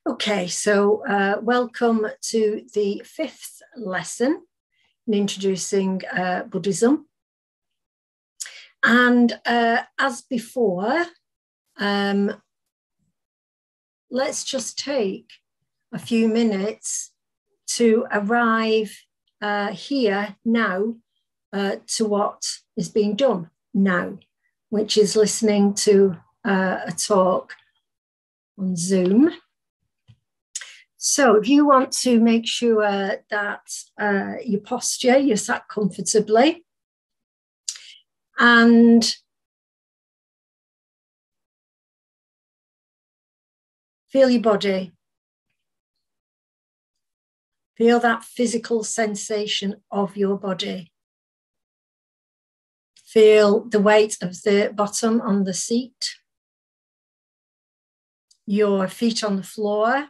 Okay, so welcome to the fifth lesson in Introducing Buddhism. And as before, let's just take a few minutes to arrive here now to what is being done now, which is listening to a talk on Zoom. So if you want to make sure that your posture, you're sat comfortably, and feel your body. Feel that physical sensation of your body. Feel the weight of the bottom on the seat, your feet on the floor.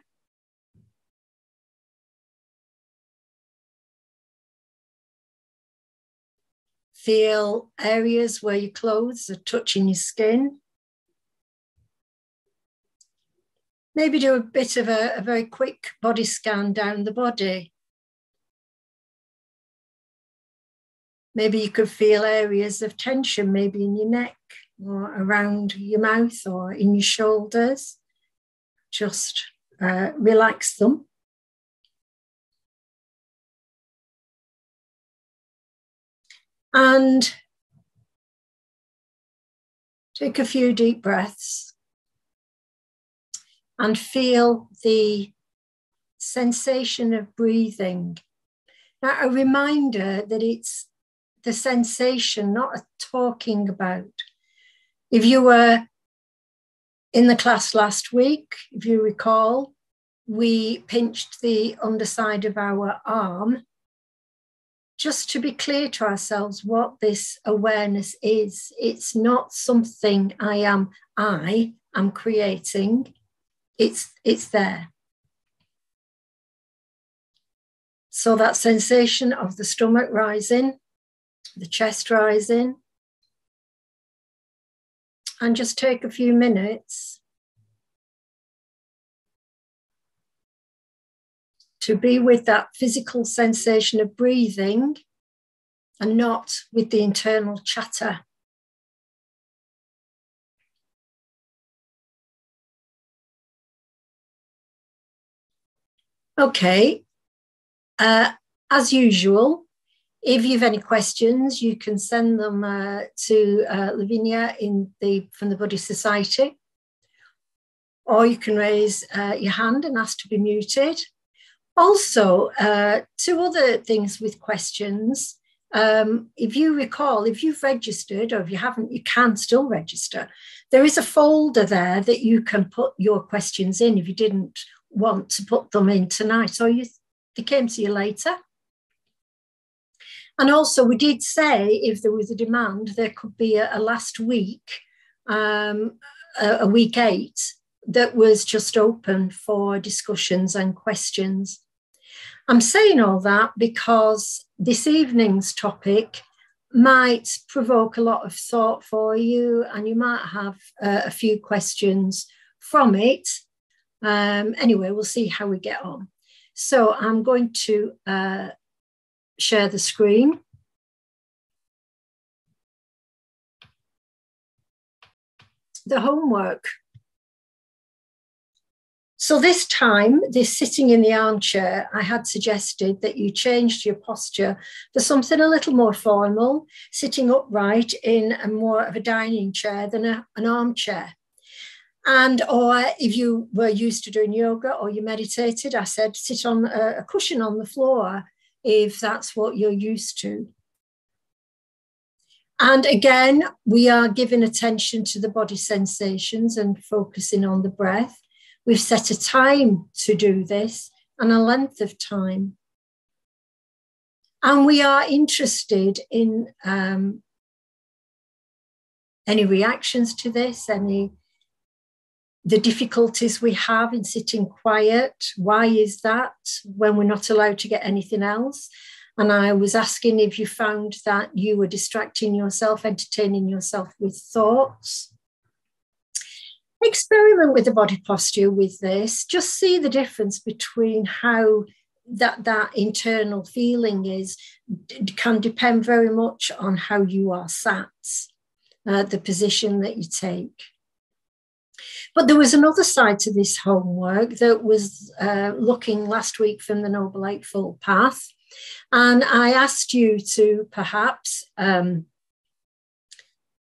Feel areas where your clothes are touching your skin. Maybe do a bit of a very quick body scan down the body. Maybe you could feel areas of tension, maybe in your neck or around your mouth or in your shoulders. Just relax them. And take a few deep breaths and feel the sensation of breathing. Now, a reminder that it's the sensation, not a talking about. If you were in the class last week, if you recall, we pinched the underside of our arm just to be clear to ourselves what this awareness is. It's not something I am creating. It's there. So that sensation of the stomach rising, the chest rising, and just take a few minutes to be with that physical sensation of breathing and not with the internal chatter. Okay, as usual, if you have any questions, you can send them to Lavinia from the Buddhist Society, or you can raise your hand and ask to be muted. Also, two other things with questions. If you recall, if you've registered, or if you haven't, you can still register. There is a folder there that you can put your questions in if you didn't want to put them in tonight, or they came to you later. And also, we did say if there was a demand, there could be a last week, a week 8, that was just open for discussions and questions. I'm saying all that because this evening's topic might provoke a lot of thought for you, and you might have a few questions from it. Anyway, we'll see how we get on. So I'm going to share the screen. The homework. So this time, this sitting in the armchair, I had suggested that you changed your posture for something a little more formal, sitting upright in a more of a dining chair than an armchair. Or if you were used to doing yoga or you meditated, I said sit on a cushion on the floor if that's what you're used to. And again, we are giving attention to the body sensations and focusing on the breath. We've set a time to do this and a length of time. And we are interested in any reactions to this, the difficulties we have in sitting quiet. Why is that when we're not allowed to get anything else? And I was asking if you found that you were distracting yourself, entertaining yourself with thoughts. Experiment with the body posture with this. Just see the difference between how that internal feeling is. It can depend very much on how you are sat, the position that you take. But there was another side to this homework that was looking last week from the Noble Eightfold Path. And I asked you to perhaps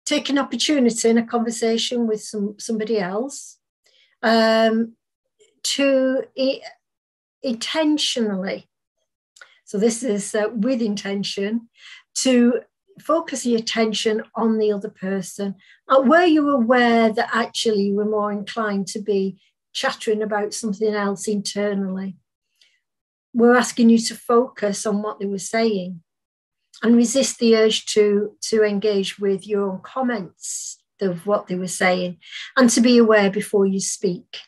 take an opportunity in a conversation with somebody else to intentionally, so this is with intention, to focus your attention on the other person. Were you aware that actually you were more inclined to be chattering about something else internally? We're asking you to focus on what they were saying and resist the urge to engage with your own comments of what they were saying, and to be aware before you speak,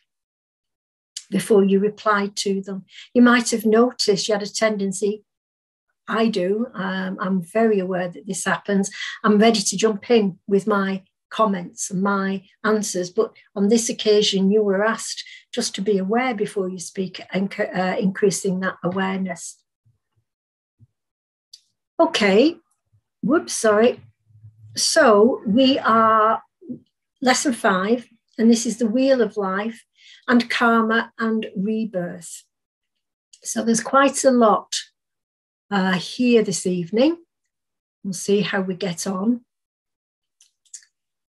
before you reply to them. You might have noticed you had a tendency, I do, I'm very aware that this happens. I'm ready to jump in with my comments and my answers, but on this occasion you were asked just to be aware before you speak, and increasing that awareness. Okay, whoops, sorry. So we are lesson 5, and this is the Wheel of Life and Karma and Rebirth. So there's quite a lot here this evening. We'll see how we get on.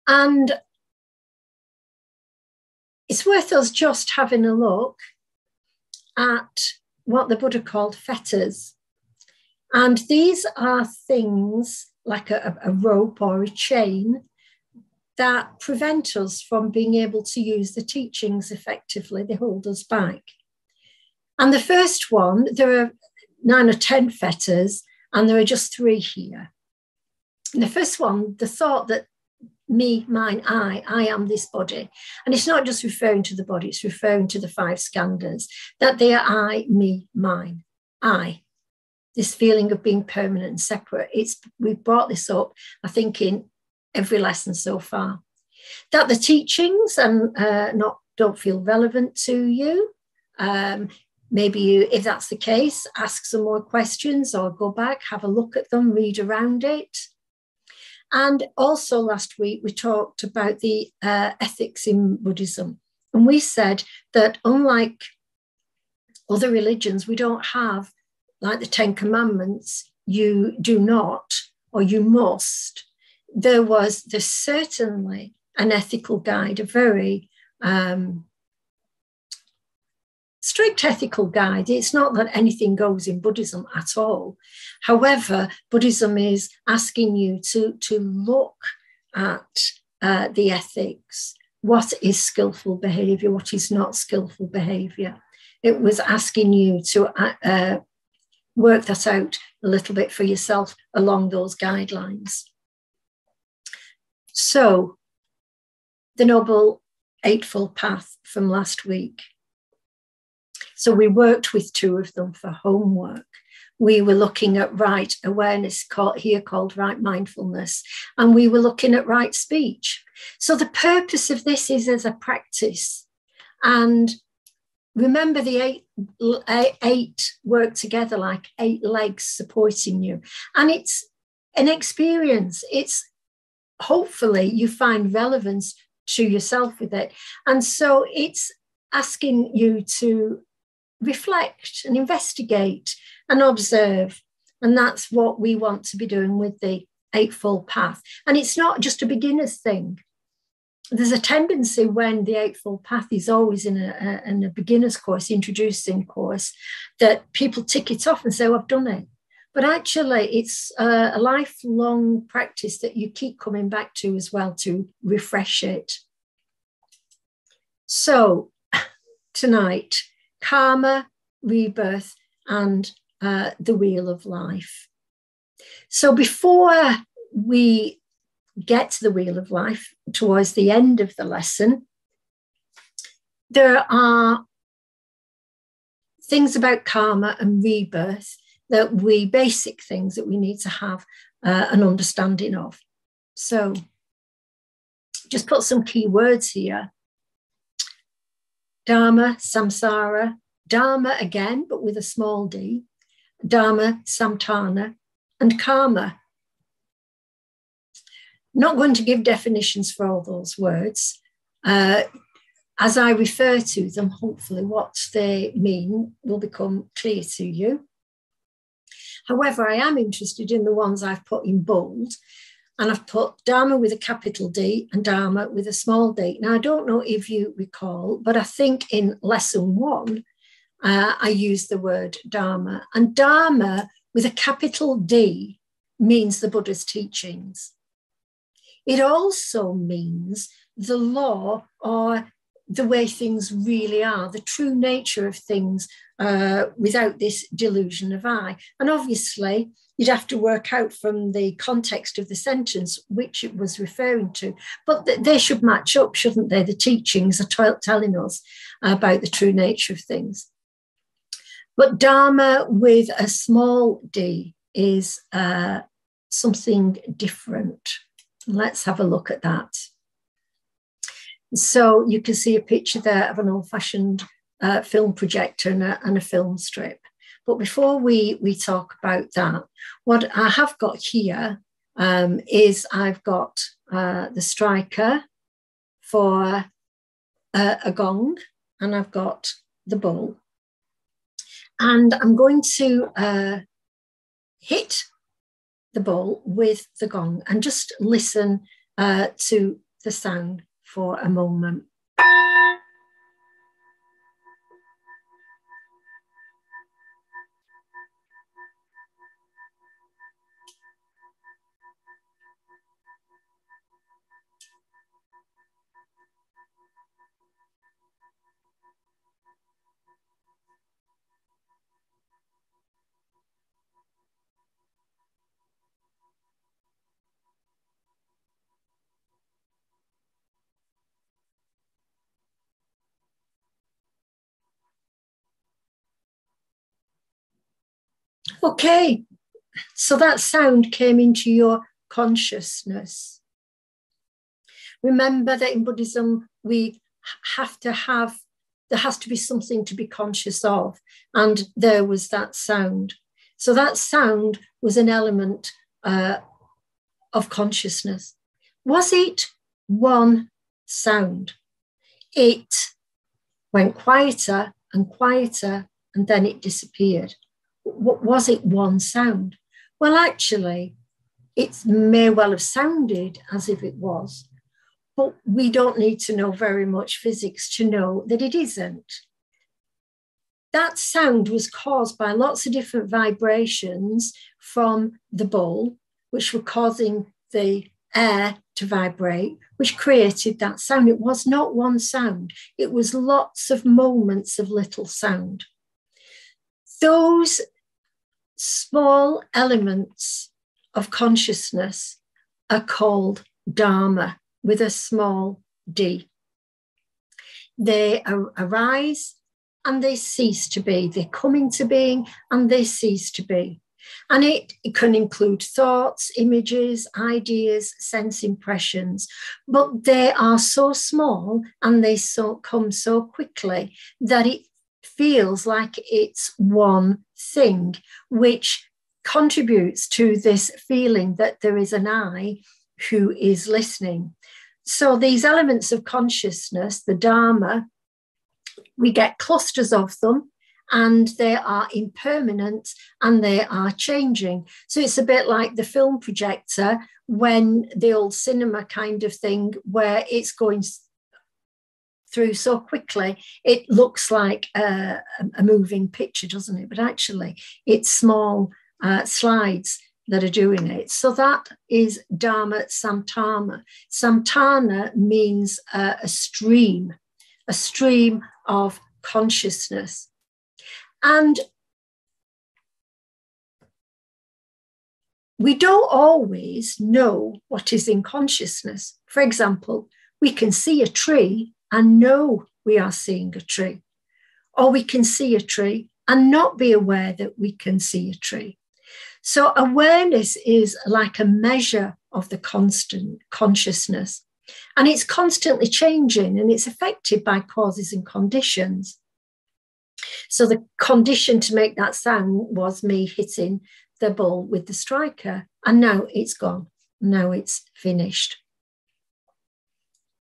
And it's worth us just having a look at what the Buddha called fetters. And these are things like a rope or a chain that prevent us from being able to use the teachings effectively. They hold us back. And the first one, there are 9 or 10 fetters, and there are just 3 here. And the first one, the thought that me, mine, I am this body. And it's not just referring to the body, it's referring to the 5 skandhas, that they are I, me, mine, I. This feeling of being permanent and separate. We've brought this up, I think, in every lesson so far. That the teachings don't feel relevant to you. Maybe you, if that's the case, ask some more questions or go back, have a look at them, read around it. And also last week we talked about the ethics in Buddhism. And we said that unlike other religions, we don't have, like the 10 Commandments, you do not or you must. There's certainly an ethical guide, a very strict ethical guide. It's not that anything goes in Buddhism at all. However, Buddhism is asking you to look at the ethics. What is skillful behavior? What is not skillful behavior? It was asking you to work that out a little bit for yourself along those guidelines. So, the Noble Eightfold Path from last week. So we worked with 2 of them for homework. We were looking at right awareness, called right mindfulness, and we were looking at right speech. So the purpose of this is as a practice. And remember, the 8 work together like 8 legs supporting you. And it's an experience. It's hopefully you find relevance to yourself with it. And so it's asking you to reflect and investigate and observe. And that's what we want to be doing with the Eightfold Path. And it's not just a beginner's thing. There's a tendency when the Eightfold Path is always in a beginner's course, introducing course, that people tick it off and say, oh, I've done it. But actually, it's a lifelong practice that you keep coming back to as well to refresh it. So tonight, Karma, Rebirth, and the Wheel of Life. So before we get to the Wheel of Life, towards the end of the lesson, there are things about karma and rebirth basic things that we need to have an understanding of. So just put some key words here. Dharma, samsara, Dharma again, but with a small d, Dharma, samtana, and karma. Not going to give definitions for all those words. As I refer to them, hopefully what they mean will become clear to you. However, I am interested in the ones I've put in bold, and I've put Dharma with a capital D and Dharma with a small d. Now, I don't know if you recall, but I think in lesson 1, I used the word Dharma. And Dharma with a capital D means the Buddha's teachings. It also means the law, or the way things really are, the true nature of things without this delusion of I. And obviously, you'd have to work out from the context of the sentence which it was referring to. But they should match up, shouldn't they? The teachings are telling us about the true nature of things. But Dharma with a small d is something different. Let's have a look at that. So you can see a picture there of an old-fashioned film projector and a film strip. But before we talk about that, what I have got here is I've got the striker for a gong, and I've got the bowl. And I'm going to hit the bowl with the gong and just listen to the sound for a moment. Okay, so that sound came into your consciousness. Remember that in Buddhism, there has to be something to be conscious of, and there was that sound. So that sound was an element of consciousness. Was it one sound? It went quieter and quieter, and then it disappeared. Was it one sound? Well, actually, it may well have sounded as if it was, but we don't need to know very much physics to know that it isn't. That sound was caused by lots of different vibrations from the bowl, which were causing the air to vibrate, which created that sound. It was not one sound. It was lots of moments of little sound. Those small elements of consciousness are called Dharma with a small d. They arise and they cease to be. They come into being and they cease to be. And it can include thoughts, images, ideas, sense impressions, but they are so small and they come so quickly that it feels like it's one thing, which contributes to this feeling that there is an I who is listening. So these elements of consciousness, the Dharma, we get clusters of them, and they are impermanent and they are changing. So it's a bit like the film projector when the old cinema kind of thing, where it's going through so quickly, it looks like a moving picture, doesn't it? But actually, it's small slides that are doing it. So that is Dharma samtana. Samtana means a stream of consciousness. And we don't always know what is in consciousness. For example, we can see a tree and know we are seeing a tree. Or we can see a tree and not be aware that we can see a tree. So awareness is like a measure of the constant consciousness. And it's constantly changing, and it's affected by causes and conditions. So the condition to make that sound was me hitting the ball with the striker, and now it's gone. Now it's finished.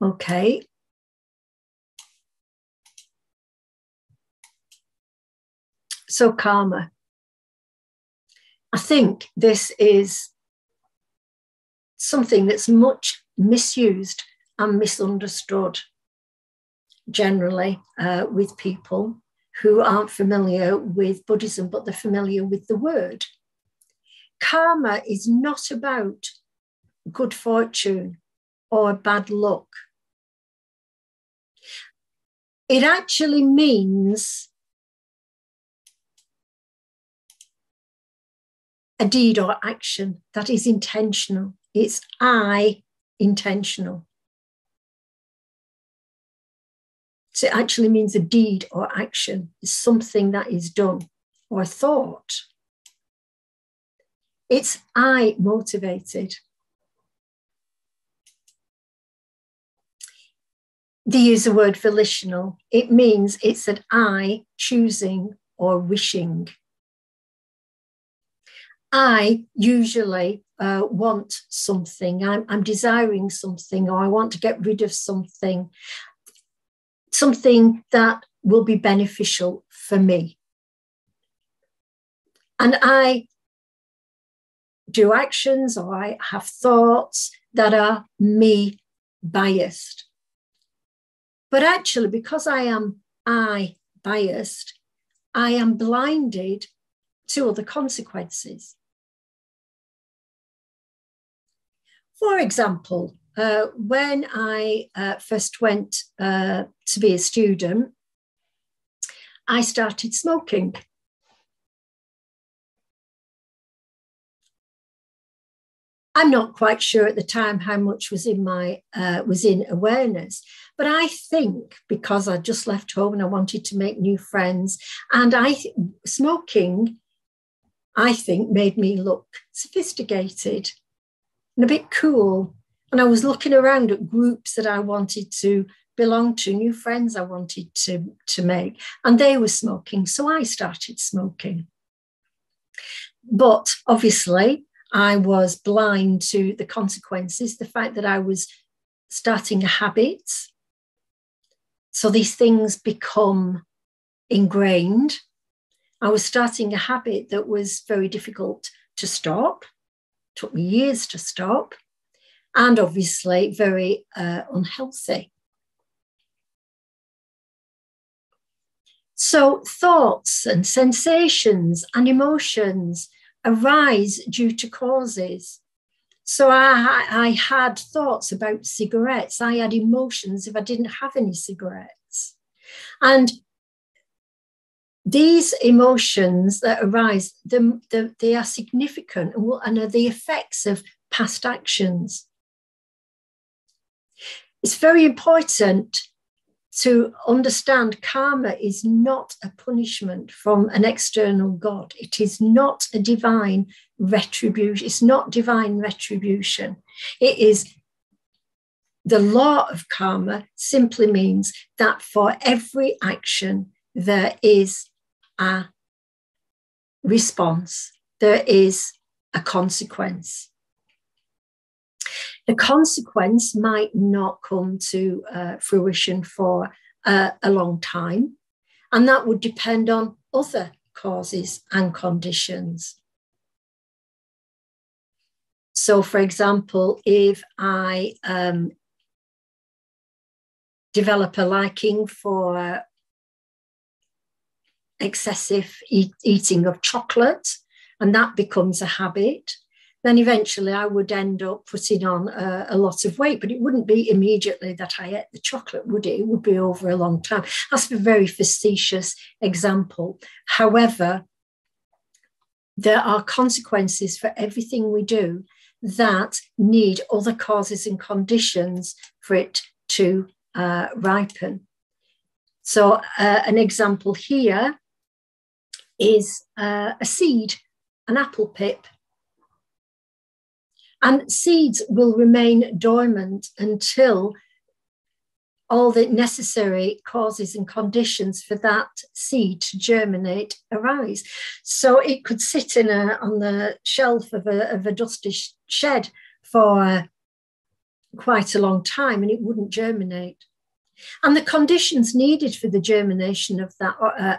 Okay. So karma. I think this is something that's much misused and misunderstood generally with people who aren't familiar with Buddhism, but they're familiar with the word. Karma is not about good fortune or bad luck. It actually means a deed or action that is intentional. It's intentional. So it actually means a deed or action is something that is done or thought. It's I motivated. They use the word volitional. It means it's an I choosing or wishing. I usually want something. I'm desiring something, or I want to get rid of something that will be beneficial for me. And I do actions, or I have thoughts that are me biased. But actually, because I am I biased, I am blinded to other consequences. For example, when I first went to be a student, I started smoking. I'm not quite sure at the time how much was in awareness, but I think because I just left home and I wanted to make new friends, and smoking, I think, made me look sophisticated and a bit cool. And I was looking around at groups that I wanted to belong to, new friends I wanted to make, and they were smoking, so I started smoking. But obviously, I was blind to the consequences, the fact that I was starting a habit. So these things become ingrained. I was starting a habit that was very difficult to stop. It took me years to stop, and obviously very unhealthy. So thoughts and sensations and emotions arise due to causes. So I had thoughts about cigarettes. I had emotions if I didn't have any cigarettes. And these emotions that arise, they are significant and are the effects of past actions. It's very important to understand karma is not a punishment from an external God. It is not a divine retribution. It's not divine retribution. It is the law of karma simply means that for every action, there is a response. There is a consequence. The consequence might not come to fruition for a long time, and that would depend on other causes and conditions. So, for example, if I develop a liking for excessive eating of chocolate, and that becomes a habit, then eventually I would end up putting on a lot of weight. But it wouldn't be immediately that I ate the chocolate, would it? It would be over a long time. That's a very facetious example. However, there are consequences for everything we do that need other causes and conditions for it to ripen. So an example here is a seed, an apple pip. And seeds will remain dormant until all the necessary causes and conditions for that seed to germinate arise. So it could sit on the shelf of a dusty shed for quite a long time and it wouldn't germinate. And the conditions needed for the germination of that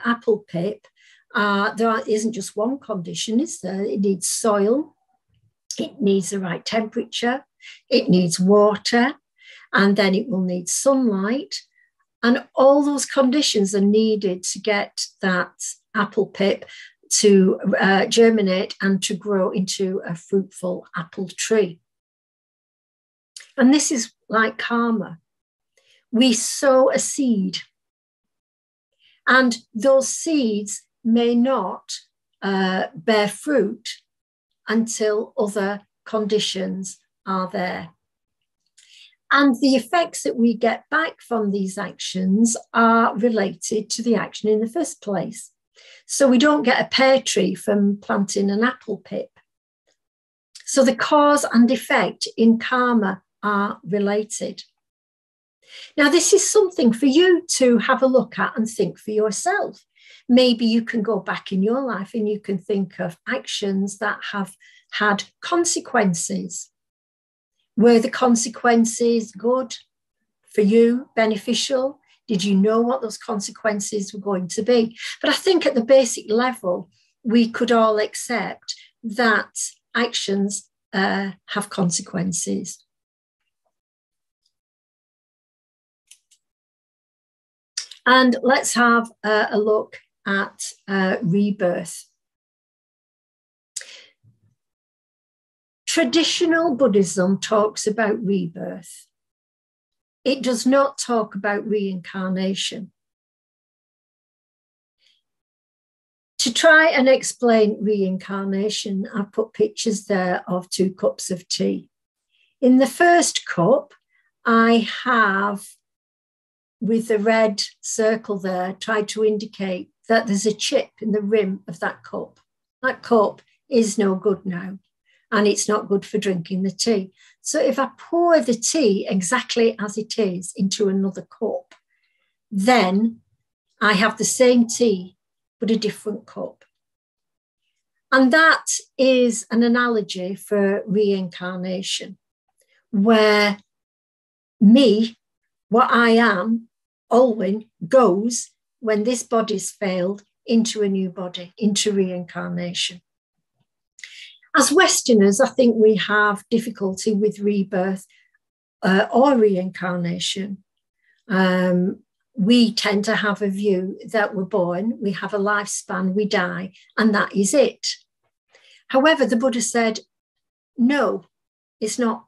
apple pip, there isn't just one condition, is there? It needs soil, it needs the right temperature, it needs water, and then it will need sunlight. And all those conditions are needed to get that apple pip to germinate and to grow into a fruitful apple tree. And this is like karma. We sow a seed, and those seeds may not bear fruit until other conditions are there. And the effects that we get back from these actions are related to the action in the first place. So we don't get a pear tree from planting an apple pip. So the cause and effect in karma are related. Now, this is something for you to have a look at and think for yourself. Maybe you can go back in your life and you can think of actions that have had consequences. Were the consequences good for you, beneficial? Did you know what those consequences were going to be? But I think at the basic level, we could all accept that actions have consequences. And let's have a look at rebirth. Traditional Buddhism talks about rebirth. It does not talk about reincarnation. To try and explain reincarnation, I've put pictures there of 2 cups of tea. In the first cup, I have, with the red circle there, tried to indicate that there's a chip in the rim of that cup. That cup is no good now, and it's not good for drinking the tea. So if I pour the tea exactly as it is into another cup, then I have the same tea, but a different cup. And that is an analogy for reincarnation, where me, what I am, Olwen, goes when this body's failed into a new body, into reincarnation. As Westerners, I think we have difficulty with rebirth or reincarnation. We tend to have a view that we're born, we have a lifespan, we die, and that is it. However, the Buddha said, no, it's not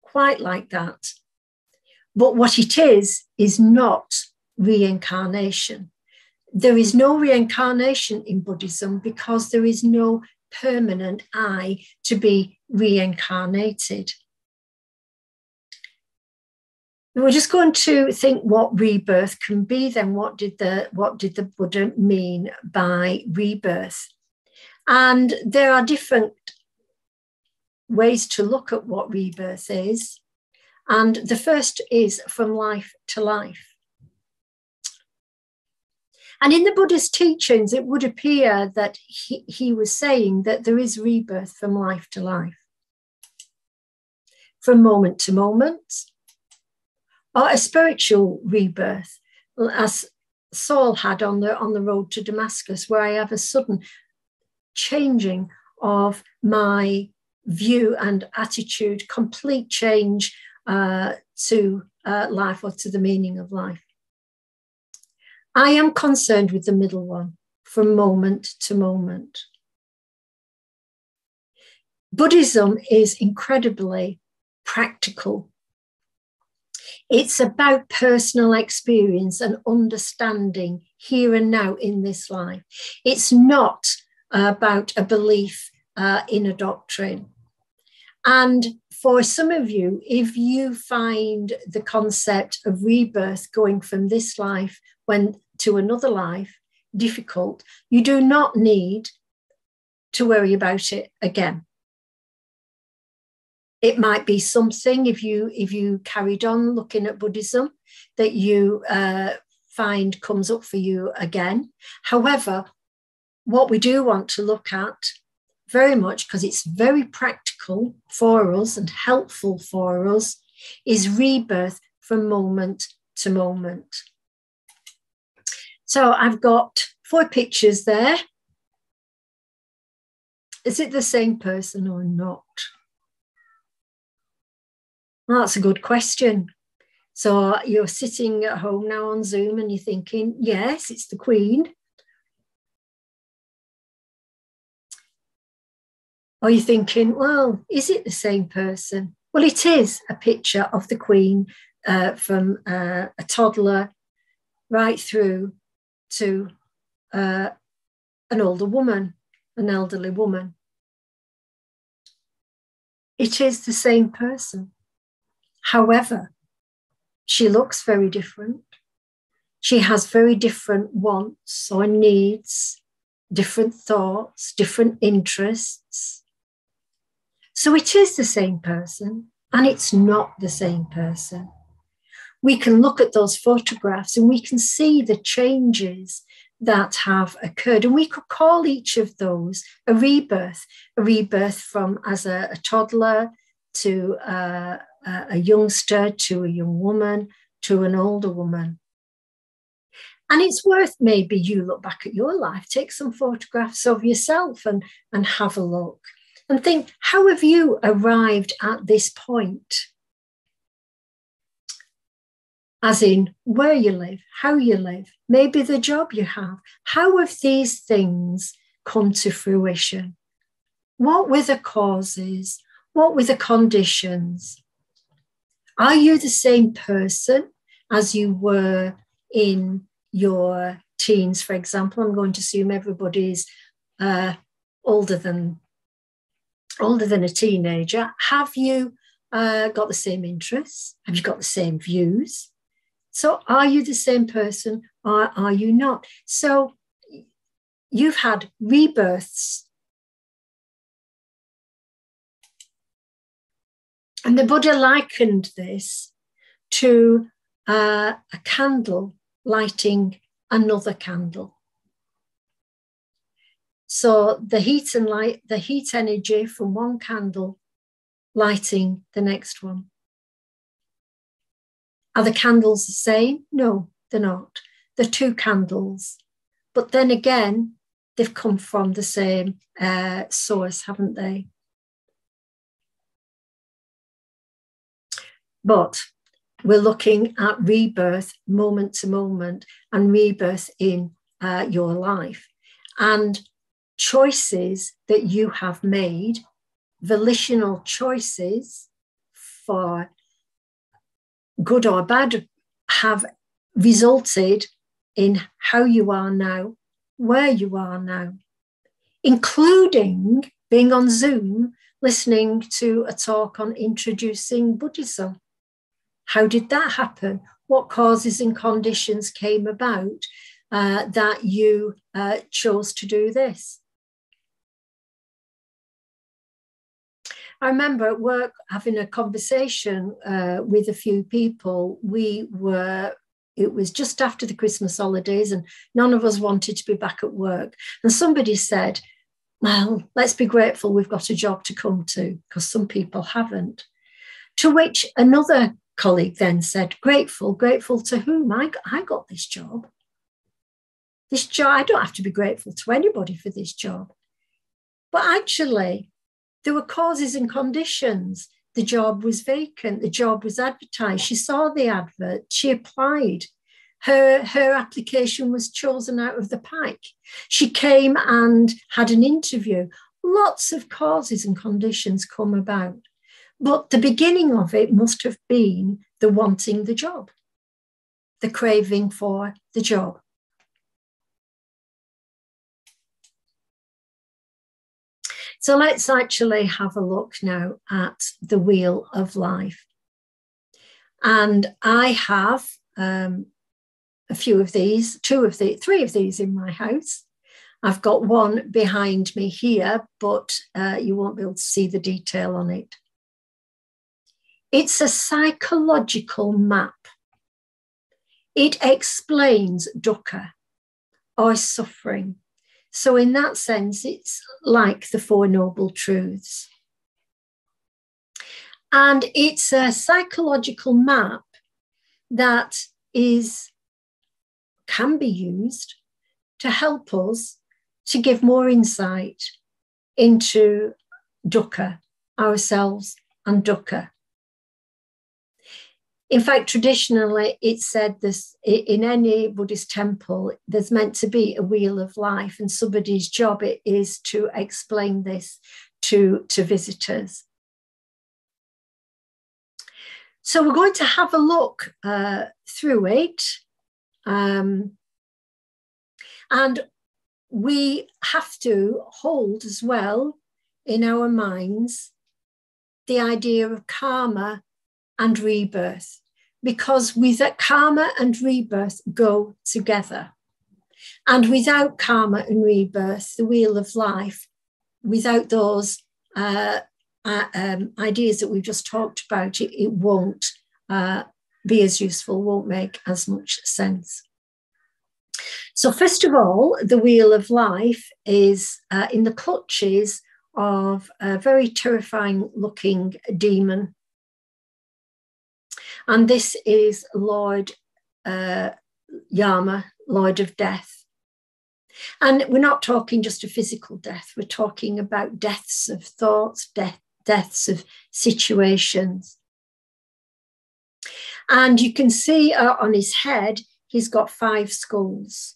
quite like that. But what it is not reincarnation. There is no reincarnation in Buddhism because there is no permanent I to be reincarnated. We're just going to think what rebirth can be then. What did the Buddha mean by rebirth? And there are different ways to look at what rebirth is. And the first is from life to life. And in the Buddha's teachings, it would appear that he was saying that there is rebirth from life to life, from moment to moment, or a spiritual rebirth, as Saul had on the road to Damascus, where I have a sudden changing of my view and attitude, complete change to life or to the meaning of life. I am concerned with the middle one, from moment to moment. Buddhism is incredibly practical. It's about personal experience and understanding here and now in this life. It's not about a belief in a doctrine. And for some of you, if you find the concept of rebirth going from this life to another life difficult, you do not need to worry about it again. It might be something, if you carried on looking at Buddhism, that you find comes up for you again. However, what we do want to look at very much, because it's very practical for us and helpful for us, is rebirth from moment to moment. So I've got 4 pictures there. Is it the same person or not? Well, that's a good question. So you're sitting at home now on Zoom and you're thinking, yes, it's the Queen. Or you're thinking, well, is it the same person? Well, it is a picture of the Queen from a toddler right through to an older woman, an elderly woman. It is the same person. However, she looks very different. She has very different wants or needs, different thoughts, different interests. So it is the same person, and it's not the same person. We can look at those photographs and we can see the changes that have occurred. And we could call each of those a rebirth from as a toddler to a youngster, to a young woman, to an older woman. And it's worth maybe you look back at your life, take some photographs of yourself and have a look and think, how have you arrived at this point? As in where you live, how you live, maybe the job you have. How have these things come to fruition? What were the causes? What were the conditions? Are you the same person as you were in your teens, for example? I'm going to assume everybody's older than a teenager. Have you got the same interests? Have you got the same views? So are you the same person or are you not? So you've had rebirths. And the Buddha likened this to a candle lighting another candle. So the heat and light, the heat energy from one candle lighting the next one. Are the candles the same? No, they're not. They're 2 candles. But then again, they've come from the same source, haven't they? But we're looking at rebirth moment to moment and rebirth in your life. And choices that you have made, volitional choices for good or bad, have resulted in how you are now, where you are now, including being on Zoom, listening to a talk on introducing Buddhism. How did that happen? What causes and conditions came about that you chose to do this? I remember at work having a conversation with a few people. It was just after the Christmas holidays and none of us wanted to be back at work. And somebody said, well, let's be grateful we've got a job to come to, because some people haven't. To which another colleague then said, grateful to whom? I got this job. This job, I don't have to be grateful to anybody for this job. But actually, there were causes and conditions. The job was vacant. The job was advertised. She saw the advert. She applied. Her application was chosen out of the pack. She came and had an interview. Lots of causes and conditions come about. But the beginning of it must have been the wanting the job, the craving for the job. So let's actually have a look now at the wheel of life. And I have a few of these, 3 of these in my house. I've got one behind me here, but you won't be able to see the detail on it. It's a psychological map. It explains dukkha, or suffering. So in that sense, it's like the Four Noble Truths. And it's a psychological map that can be used to help us to give more insight into dukkha, ourselves, and dukkha. In fact, traditionally, it's said this in any Buddhist temple, there's meant to be a wheel of life, and somebody's job it is to explain this to visitors. So we're going to have a look through it. And we have to hold as well in our minds the idea of karma and rebirth, because karma and rebirth go together. And without karma and rebirth, the wheel of life, without those ideas that we've just talked about, it won't be as useful, won't make as much sense. So first of all, the wheel of life is in the clutches of a very terrifying looking demon. And this is Lord Yama, Lord of Death. And we're not talking just a physical death, we're talking about deaths of thoughts, deaths of situations. And you can see on his head, he's got 5 skulls.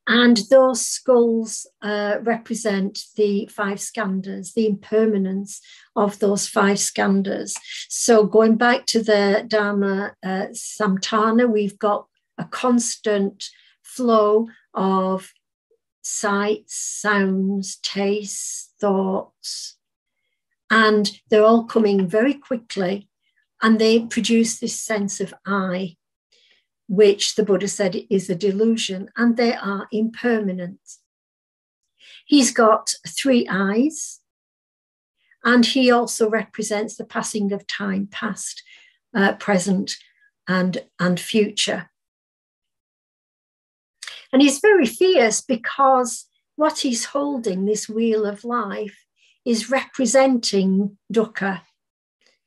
And those skulls represent the 5 skandhas, the impermanence of those 5 skandhas. So going back to the Dharma samtana, we've got a constant flow of sights, sounds, tastes, thoughts, and they're all coming very quickly, and they produce this sense of I, which the Buddha said is a delusion, and they are impermanent. He's got 3 eyes, and he also represents the passing of time, past, present, and future. And he's very fierce because what he's holding, this wheel of life, is representing dukkha,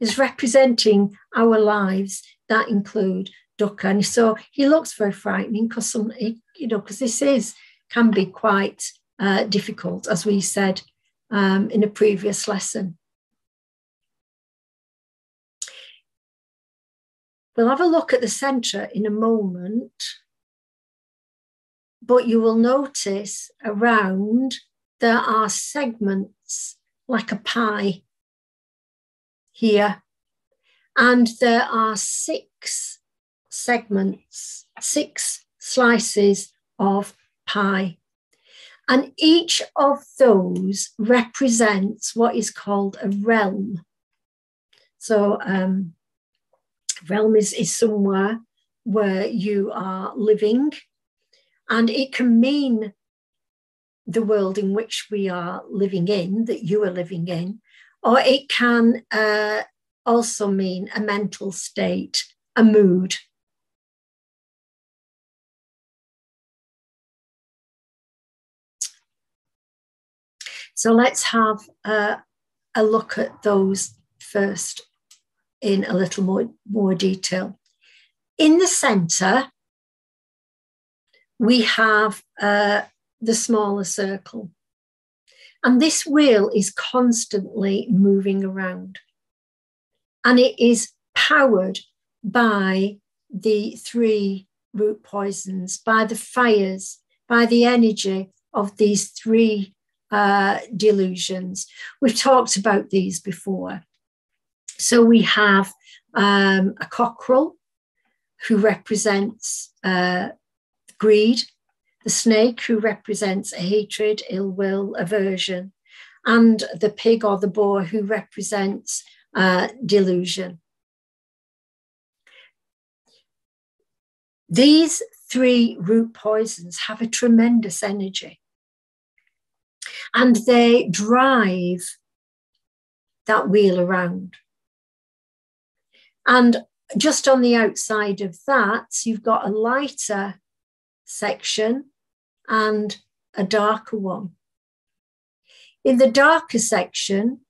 is representing our lives that include dukkha. And so he looks very frightening because this can be quite difficult, as we said in a previous lesson. We'll have a look at the center in a moment, but you will notice around there are segments like a pie here, and there are 6 segments, 6 slices of pie. And each of those represents what is called a realm. So realm is somewhere where you are living, and it can mean the world in which we are living in, that you are living in, or it can also mean a mental state, a mood. So let's have a look at those first in a little more detail. In the center, we have the smaller circle. And this wheel is constantly moving around. And it is powered by the 3 root poisons, by the fires, by the energy of these 3 delusions. We've talked about these before. So we have a cockerel who represents greed, the snake who represents hatred, ill will, aversion, and the pig or the boar who represents delusion. These 3 root poisons have a tremendous energy, and they drive that wheel around. And just on the outside of that, you've got a lighter section and a darker one. In the darker section,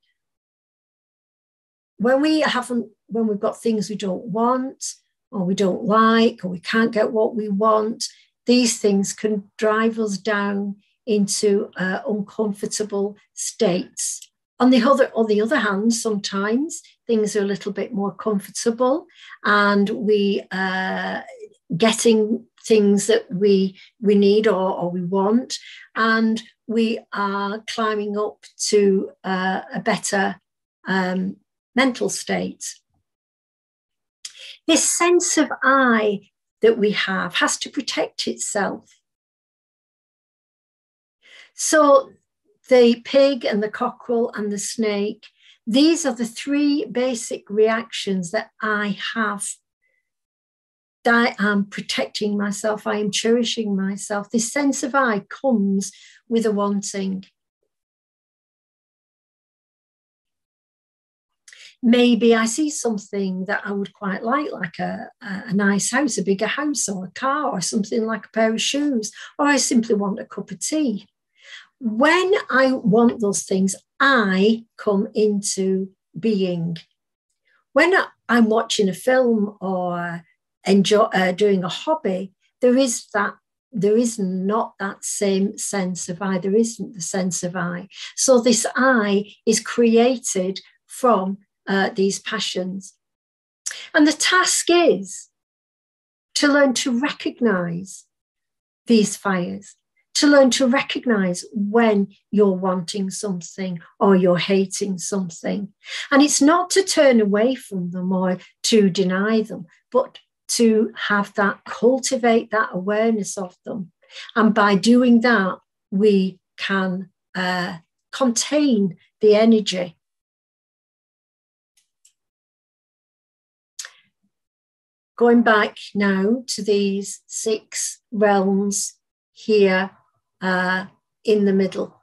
when we've got things we don't want, or we don't like, or we can't get what we want, these things can drive us down into uncomfortable states. On the other hand, sometimes things are a little bit more comfortable, and we getting things that we need or we want, and we are climbing up to a better mental state. This sense of I that we have has to protect itself. So the pig and the cockerel and the snake, these are the three basic reactions that I have. I am protecting myself, I am cherishing myself. This sense of I comes with a wanting. Maybe I see something that I would quite like a nice house, a bigger house, or a car, or something like a pair of shoes, or I simply want a cup of tea. When I want those things, I come into being. When I'm watching a film or doing a hobby, there is not that same sense of I. There isn't the sense of I. So this I is created from these passions. And the task is to learn to recognize these fires, to learn to recognize when you're wanting something or you're hating something. And it's not to turn away from them or to deny them, but to have that, cultivate that awareness of them. And by doing that, we can contain the energy. Going back now to these 6 realms here in the middle.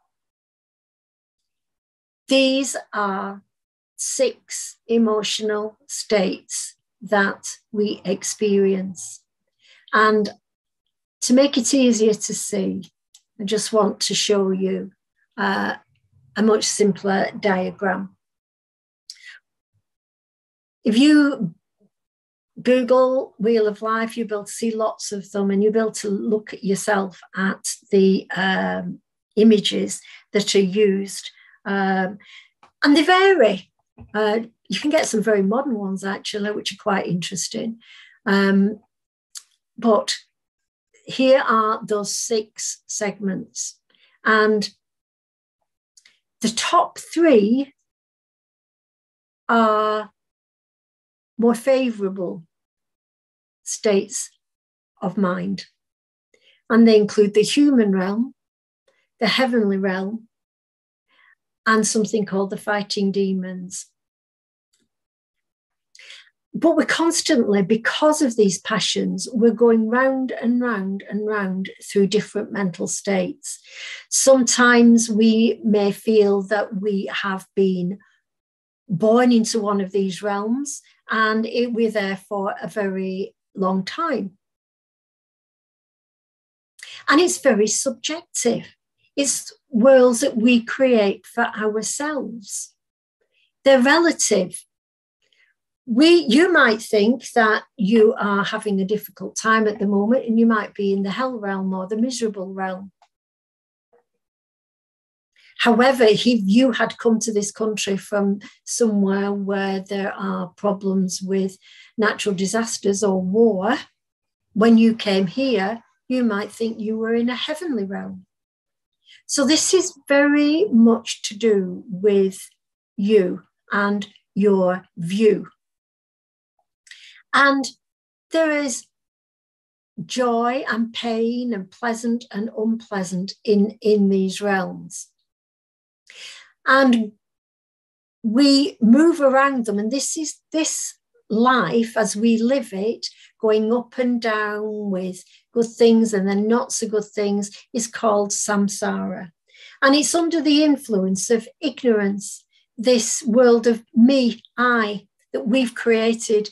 These are 6 emotional states that we experience. And to make it easier to see, I just want to show you a much simpler diagram. If you Google Wheel of Life, you'll be able to see lots of them, and you'll be able to look at yourself at the images that are used. And they vary. You can get some very modern ones, actually, which are quite interesting. But here are those 6 segments. And the top 3 are more favorable states of mind. And they include the human realm, the heavenly realm, and something called the fighting demons. But we're constantly, because of these passions, we're going round and round and round through different mental states. Sometimes we may feel that we have been born into one of these realms, and we're there for a very long time. And it's very subjective. It's worlds that we create for ourselves. They're relative. You might think that you are having a difficult time at the moment, and you might be in the hell realm or the miserable realm. However, if you had come to this country from somewhere where there are problems with natural disasters or war, when you came here, you might think you were in a heavenly realm. So this is very much to do with you and your view. And there is joy and pain and pleasant and unpleasant in these realms. And we move around them, and this life as we live it, going up and down with good things and then not so good things, is called samsara. And it's under the influence of ignorance, this world of me, I, that we've created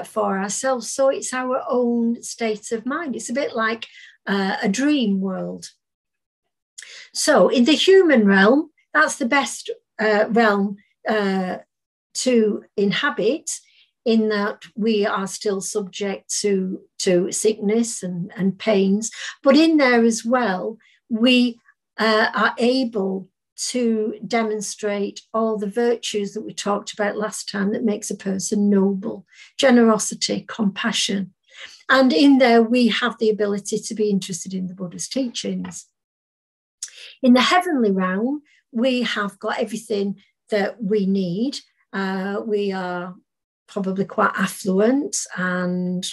for ourselves. So it's our own state of mind. It's a bit like a dream world. So in the human realm, that's the best realm to inhabit, in that we are still subject to sickness and pains. But in there as well, we are able to demonstrate all the virtues that we talked about last time that makes a person noble: generosity, compassion. And in there, we have the ability to be interested in the Buddha's teachings. In the heavenly realm, we have got everything that we need. We are probably quite affluent, and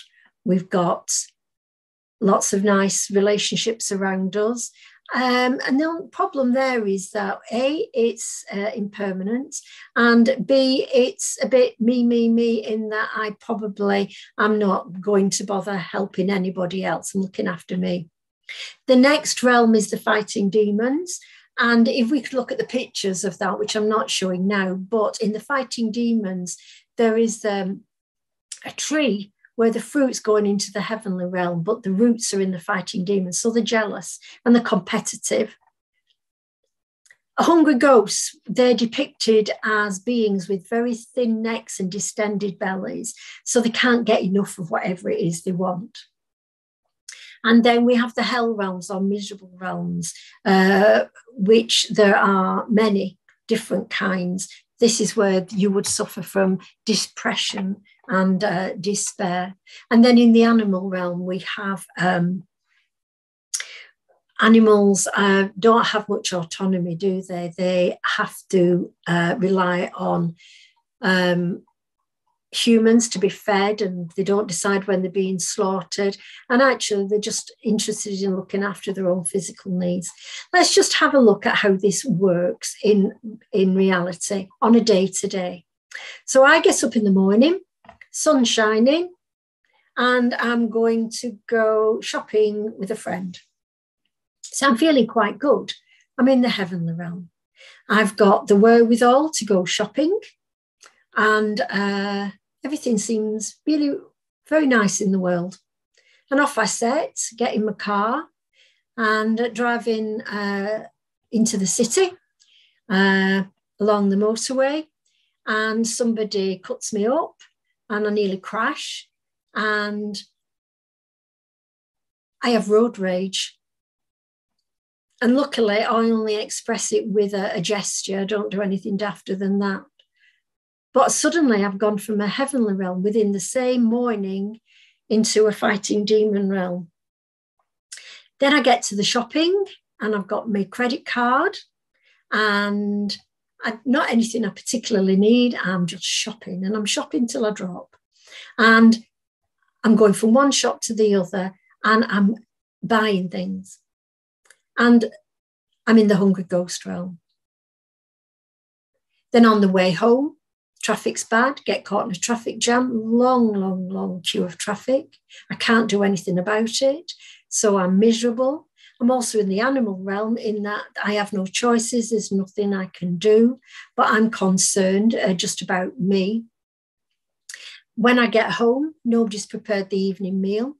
we've got lots of nice relationships around us. And the problem there is that A, it's impermanent, and B, it's a bit me, in that I probably am not going to bother helping anybody else. I'm looking after me. The next realm is the fighting demons. And if we could look at the pictures of that, which I'm not showing now, but in the fighting demons, there is a tree where the fruit's going into the heavenly realm, but the roots are in the fighting demons. So they're jealous and they're competitive. Hungry ghosts, they're depicted as beings with very thin necks and distended bellies. So they can't get enough of whatever it is they want. And then we have the hell realms, or miserable realms, which there are many different kinds. This is where you would suffer from depression and despair. And then in the animal realm, we have animals don't have much autonomy, do they? They have to rely on humans to be fed, and they don't decide when they're being slaughtered. And actually, they're just interested in looking after their own physical needs. Let's just have a look at how this works in reality on a day-to-day. So I get up in the morning, sun shining, and I'm going to go shopping with a friend. So I'm feeling quite good. I'm in the heavenly realm. I've got the wherewithal to go shopping, and everything seems really very nice in the world. And off I set, get in my car and driving into the city along the motorway, and somebody cuts me up and I nearly crash, and I have road rage. And luckily, I only express it with a gesture. I don't do anything dafter than that. But suddenly I've gone from a heavenly realm within the same morning into a fighting demon realm. Then I get to the shopping, and I've got my credit card, and not anything I particularly need. I'm just shopping, and I'm shopping till I drop. And I'm going from one shop to the other, and I'm buying things. And I'm in the hungry ghost realm. Then on the way home, traffic's bad, get caught in a traffic jam, long queue of traffic. I can't do anything about it, so I'm miserable. I'm also in the animal realm, in that I have no choices, there's nothing I can do, but I'm concerned just about me. When I get home, nobody's prepared the evening meal,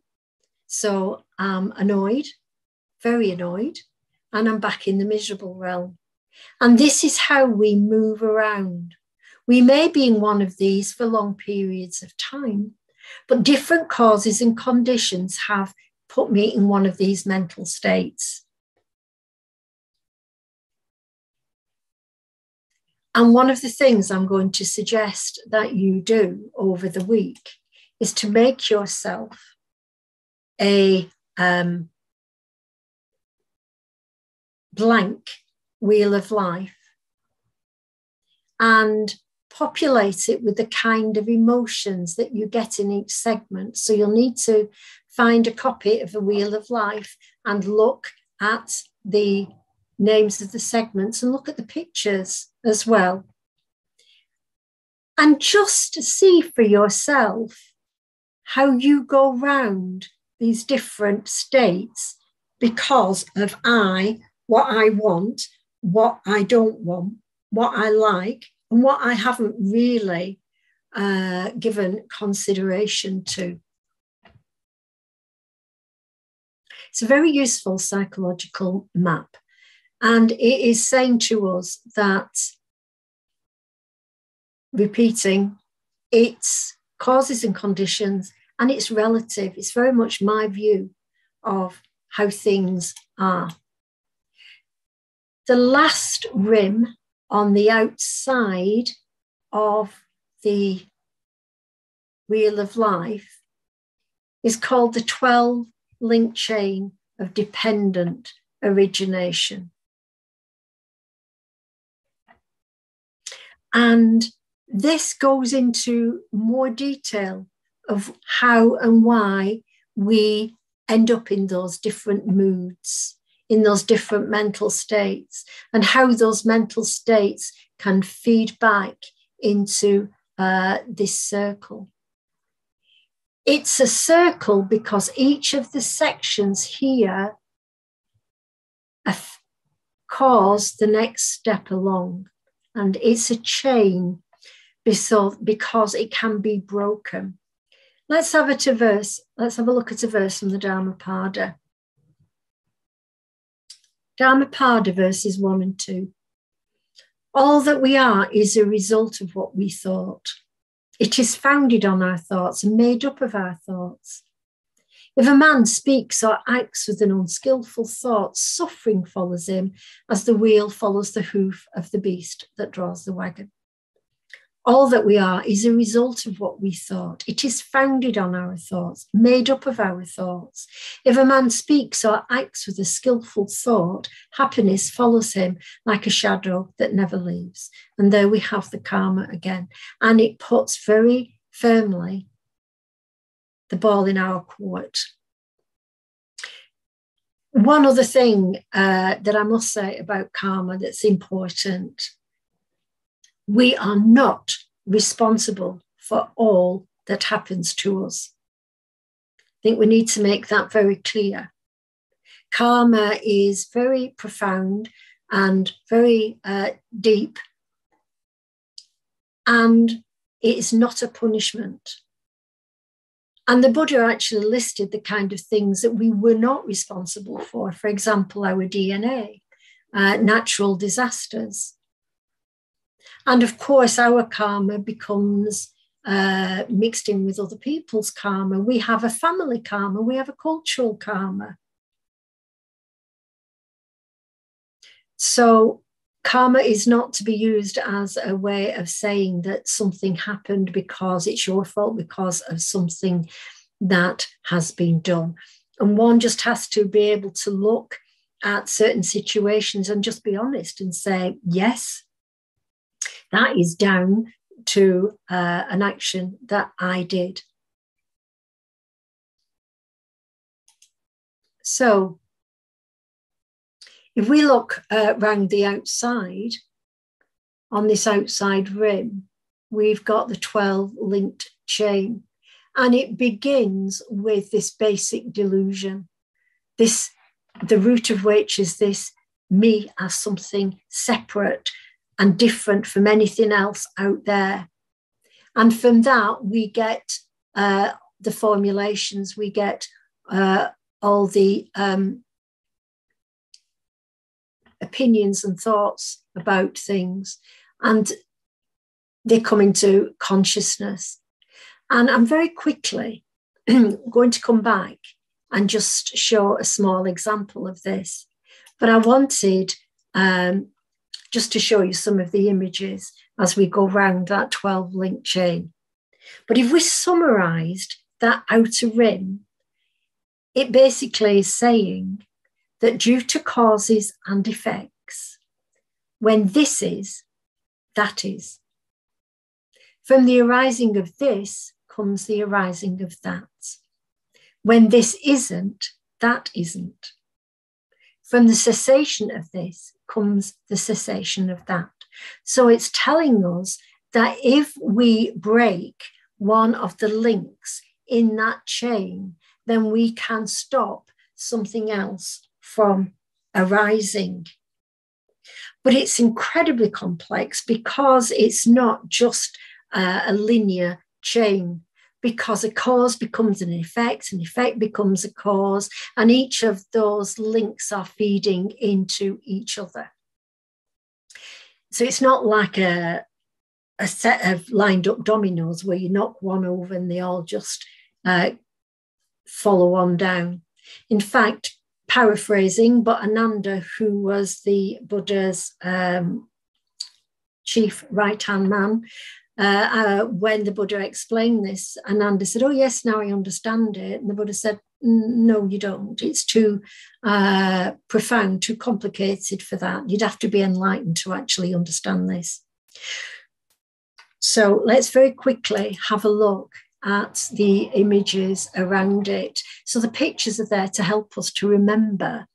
so I'm annoyed, very annoyed, and I'm back in the miserable realm. And this is how we move around. We may be in one of these for long periods of time, but different causes and conditions have put me in one of these mental states. And one of the things I'm going to suggest that you do over the week is to make yourself a blank wheel of life and populate it with the kind of emotions that you get in each segment. So you'll need to find a copy of the Wheel of Life and look at the names of the segments and look at the pictures as well. And just see for yourself how you go round these different states because of what I want, what I don't want, what I like, and what I haven't really given consideration to. It's a very useful psychological map, and it is saying to us that repeating its causes and conditions, and it's relative. It's very much my view of how things are. The last rim on the outside of the wheel of life is called the 12-link chain of dependent origination. And this goes into more detail of how and why we end up in those different moods, in those different mental states, and how those mental states can feed back into this circle. It's a circle because each of the sections here cause the next step along, and it's a chain because it can be broken. Let's have a look at a verse from the Dhammapada. Dhammapada verses 1 and 2. All that we are is a result of what we thought. It is founded on our thoughts and made up of our thoughts. If a man speaks or acts with an unskillful thought, suffering follows him as the wheel follows the hoof of the beast that draws the wagon. All that we are is a result of what we thought. It is founded on our thoughts, made up of our thoughts. If a man speaks or acts with a skillful thought, happiness follows him like a shadow that never leaves. And there we have the karma again. And it puts very firmly the ball in our court. One other thing that I must say about karma that's important: we are not responsible for all that happens to us. I think we need to make that very clear. Karma is very profound and very deep, and it is not a punishment. And the Buddha actually listed the kind of things that we were not responsible for. For example, our DNA, natural disasters. And of course, our karma becomes mixed in with other people's karma. We have a family karma, we have a cultural karma. So karma is not to be used as a way of saying that something happened because it's your fault, because of something that has been done. And one just has to be able to look at certain situations and just be honest and say, yes, that is down to an action that I did. So if we look around the outside, on this outside rim, we've got the 12-linked chain. And it begins with this basic delusion, the root of which is this me as something separate and different from anything else out there. And from that, we get the formulations, we get all the opinions and thoughts about things, and they come into consciousness. And I'm very quickly going to come back and just show a small example of this. But I wanted just to show you some of the images as we go round that 12-link chain. But if we summarised that outer rim, it basically is saying that due to causes and effects, when this is, that is. From the arising of this comes the arising of that. When this isn't, that isn't. From the cessation of this comes the cessation of that. So it's telling us that if we break one of the links in that chain, then we can stop something else from arising. But it's incredibly complex because it's not just a linear chain, because a cause becomes an effect becomes a cause, and each of those links are feeding into each other. So it's not like a set of lined up dominoes where you knock one over and they all just follow on down. In fact, paraphrasing, but Ananda, who was the Buddha's chief right-hand man, when the Buddha explained this, Ananda said, "Oh yes, now I understand it." And the Buddha said, "No, you don't. It's too profound, too complicated for that. You'd have to be enlightened to actually understand this." So let's very quickly have a look at the images around it. So the pictures are there to help us to remember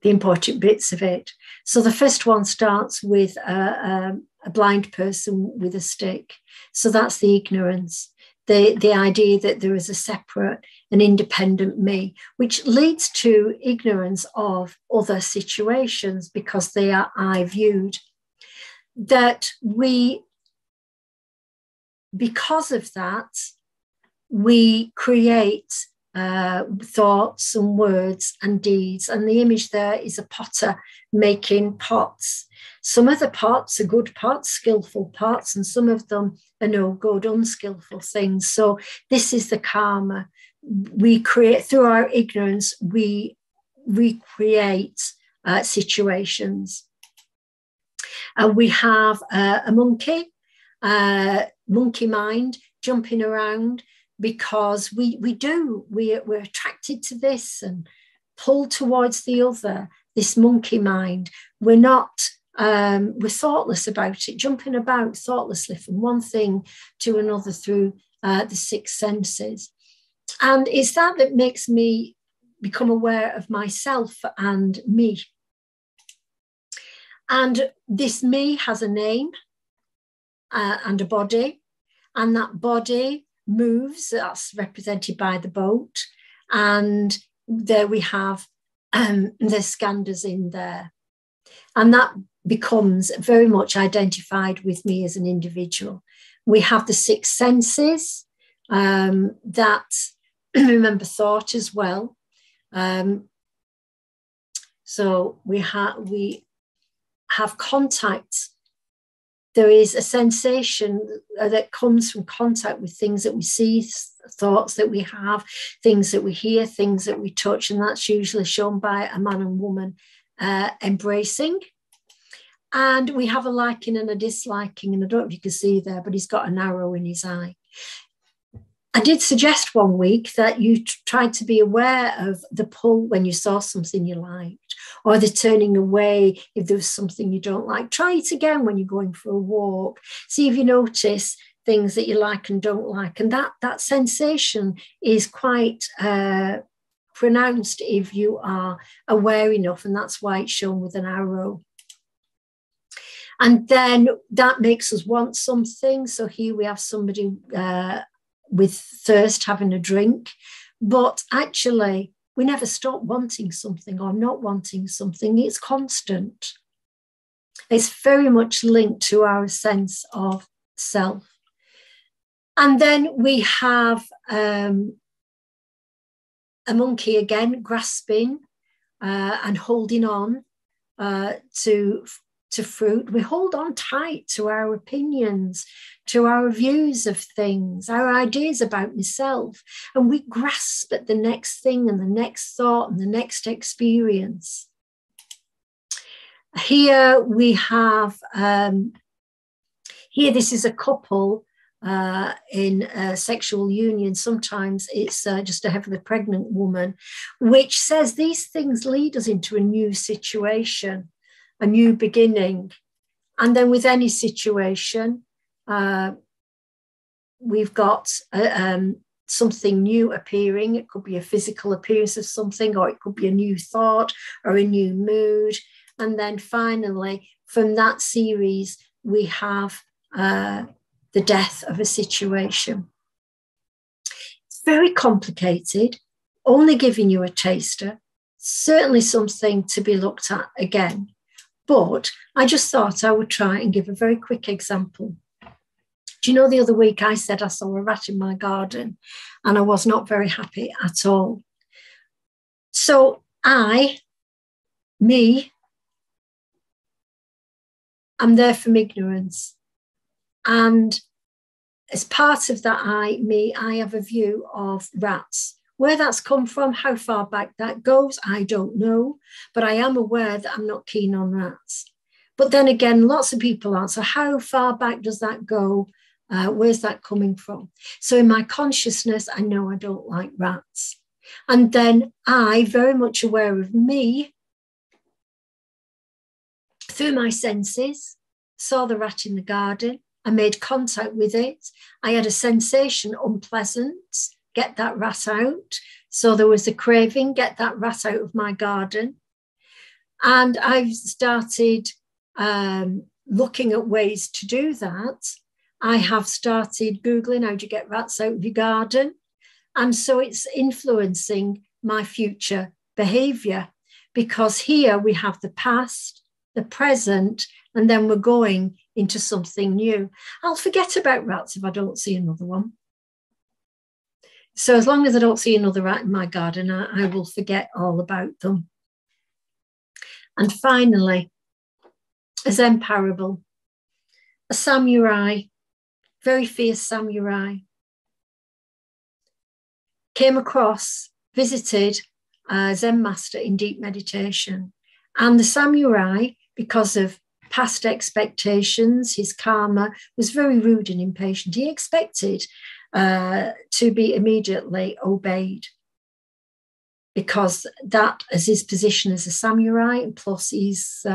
the important bits of it. So the first one starts with a blind person with a stick. So that's the ignorance, the idea that there is a separate and independent me, which leads to ignorance of other situations because they are I viewed. That we, because of that, we create thoughts and words and deeds. And the image there is a potter making pots. Some of the pots are good pots, skillful pots, and some of them are no good, unskillful things. So this is the karma. We create, through our ignorance, we recreate situations. We have a monkey mind jumping around, because we're attracted to this and pulled towards the other, this monkey mind. We're thoughtless about it, jumping about thoughtlessly from one thing to another through the six senses. And it's that makes me become aware of myself and me. And this me has a name and a body, and that body moves, that's represented by the boat, and there we have the skandhas in there, and that becomes very much identified with me as an individual. We have the six senses that remember thought as well. So we have contact. There is a sensation that comes from contact with things that we see, thoughts that we have, things that we hear, things that we touch, and that's usually shown by a man and woman embracing. And we have a liking and a disliking, and I don't know if you can see there, but he's got an arrow in his eye. I did suggest one week that you tried to be aware of the pull when you saw something you liked, or the turning away if there was something you don't like. Try it again when you're going for a walk. See if you notice things that you like and don't like. And that sensation is quite pronounced if you are aware enough, and that's why it's shown with an arrow. And then that makes us want something. So here we have somebody with thirst having a drink, but actually we never stop wanting something or not wanting something. It's constant. It's very much linked to our sense of self. And then we have a monkey again, grasping and holding on to fruit. We hold on tight to our opinions, to our views of things, our ideas about myself, and we grasp at the next thing and the next thought and the next experience. Here we have, here this is a couple in a sexual union. Sometimes it's just a heavily pregnant woman, which says these things lead us into a new situation, a new beginning. And then with any situation, we've got something new appearing. It could be a physical appearance of something, or it could be a new thought or a new mood. And then finally, from that series, we have the death of a situation. It's very complicated, only giving you a taster, certainly something to be looked at again. But I just thought I would try and give a very quick example. Do you know, the other week I said I saw a rat in my garden and I was not very happy at all. So I'm there from ignorance. And as part of that I have a view of rats. Where that's come from, how far back that goes, I don't know. But I am aware that I'm not keen on rats. But then again, lots of people aren't. So how far back does that go? Where's that coming from? So in my consciousness, I know I don't like rats. And then I, very much aware of me, through my senses, saw the rat in the garden. I made contact with it. I had a sensation, unpleasant, get that rat out. So there was a craving, get that rat out of my garden. And I've started looking at ways to do that. I have started Googling how do you get rats out of your garden. And so it's influencing my future behavior, because here we have the past, the present, and then we're going into something new. I'll forget about rats if I don't see another one. So as long as I don't see another rat in my garden, I will forget all about them. And finally, a Zen parable. A samurai, very fierce samurai, came across, visited a Zen master in deep meditation. And the samurai, because of past expectations, his karma, was very rude and impatient. He expected to be immediately obeyed, because that is his position as a samurai, and plus he's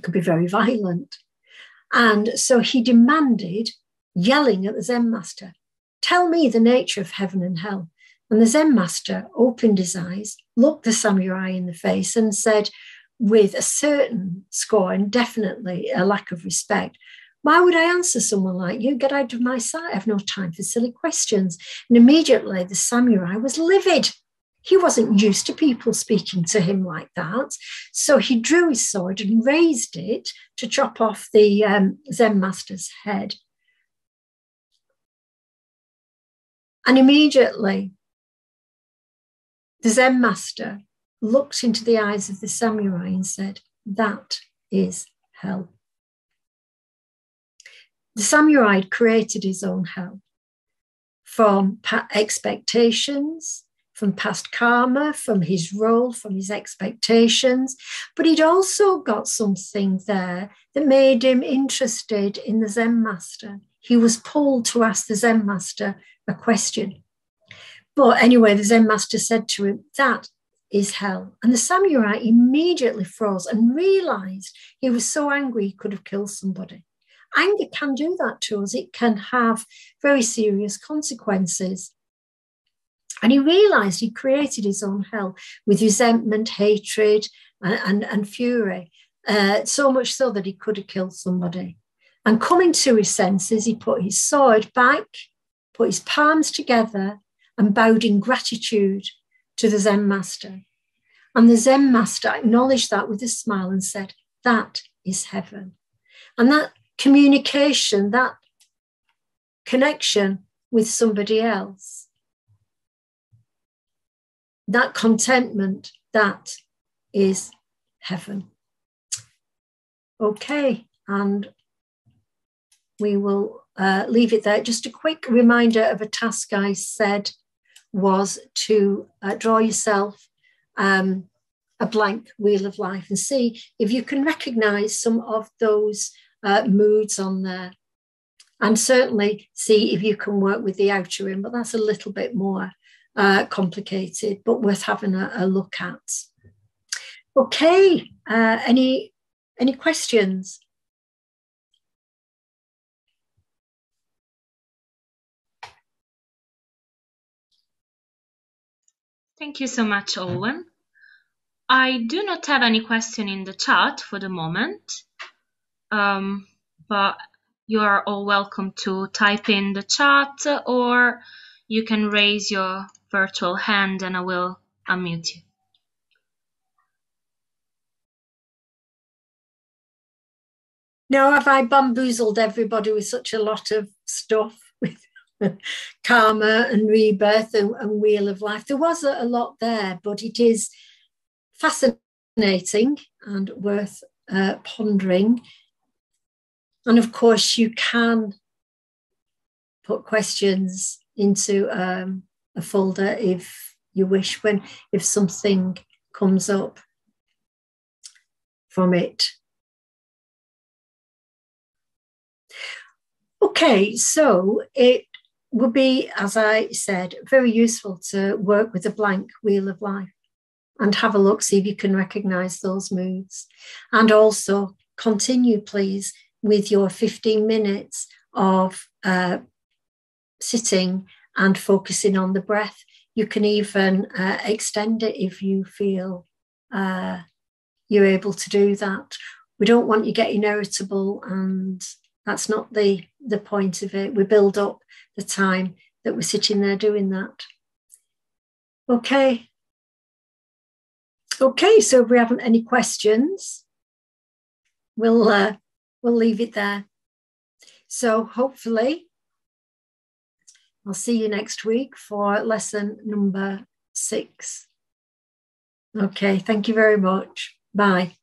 could be very violent. And so he demanded, yelling at the Zen master, "Tell me the nature of heaven and hell." And the Zen master opened his eyes, looked the samurai in the face and said, with a certain scorn, definitely a lack of respect, "Why would I answer someone like you? Get out of my sight. I have no time for silly questions." And immediately the samurai was livid. He wasn't used to people speaking to him like that. So he drew his sword and raised it to chop off the Zen master's head. And immediately the Zen master looked into the eyes of the samurai and said, "That is hell." The samurai had created his own hell from expectations, from past karma, from his role, from his expectations. But he'd also got something there that made him interested in the Zen master. He was pulled to ask the Zen master a question. But anyway, the Zen master said to him, "That is hell." And the samurai immediately froze and realized he was so angry he could have killed somebody. Anger can do that to us. It can have very serious consequences. And he realized he created his own hell with resentment, hatred, and fury, so much so that he could have killed somebody. And coming to his senses, he put his sword back, put his palms together, and bowed in gratitude to the Zen master. And the Zen master acknowledged that with a smile and said, "That is heaven." And that communication, that connection with somebody else, that contentment, that is heaven. Okay, and we will leave it there. Just a quick reminder of a task I said was to draw yourself a blank wheel of life and see if you can recognize some of those moods on there. And certainly see if you can work with the outer rim, but that's a little bit more complicated, but worth having a look at. Okay, any questions? Thank you so much, Olwen. I do not have any question in the chat for the moment, but you are all welcome to type in the chat, or you can raise your virtual hand and I will unmute you. Now, have I bamboozled everybody with such a lot of stuff with karma and rebirth and wheel of life? There was a lot there, but it is fascinating and worth pondering. And of course, you can put questions into a folder if you wish, if something comes up from it. Okay, so it would be, as I said, very useful to work with a blank wheel of life and have a look, see if you can recognize those moods. And also continue, please, with your 15 minutes of sitting and focusing on the breath. You can even extend it if you feel you're able to do that. We don't want you getting irritable, and that's not the point of it. We build up the time that we're sitting there doing that. Okay. Okay, so if we haven't any questions, we'll leave it there. So hopefully I'll see you next week for lesson number 6. Okay, thank you very much. Bye.